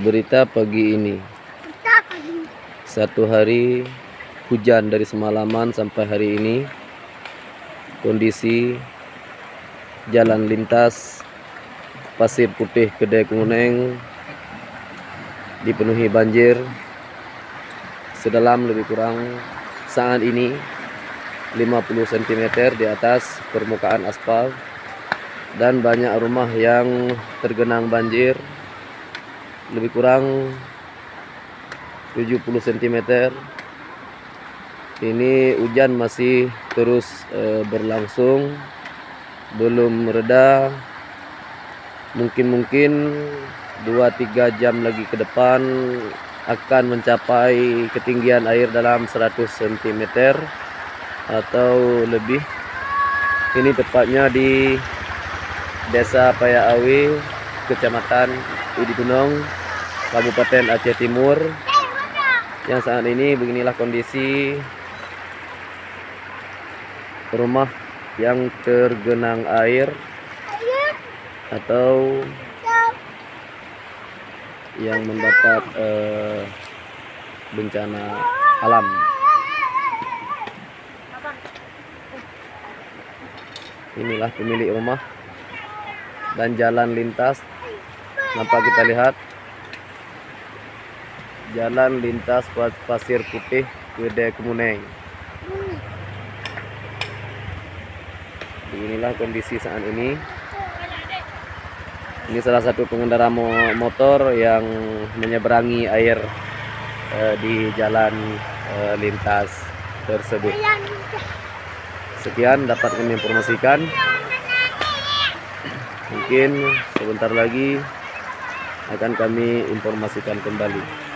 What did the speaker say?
Berita pagi ini, satu hari hujan dari semalaman sampai hari ini. Kondisi jalan lintas Pasir Putih Kedai Kemuneng dipenuhi banjir sedalam lebih kurang saat ini 50 cm di atas permukaan aspal, dan banyak rumah yang tergenang banjir lebih kurang 70 cm. Ini hujan masih terus berlangsung, belum reda. Mungkin 2-3 jam lagi ke depan akan mencapai ketinggian air dalam 100 cm atau lebih. Ini tepatnya di Desa Payaawi, Kecamatan Uditunong, Kabupaten Aceh Timur. Yang saat ini beginilah kondisi rumah yang tergenang air atau yang mendapat bencana alam. Inilah pemilik rumah dan jalan lintas. Nampak kita lihat jalan lintas Pasir Putih Kedai Kemuneng. Inilah kondisi saat ini. Ini salah satu pengendara motor yang menyeberangi air di jalan lintas tersebut. Sekian dapat kami informasikan. Mungkin sebentar lagi akan kami informasikan kembali.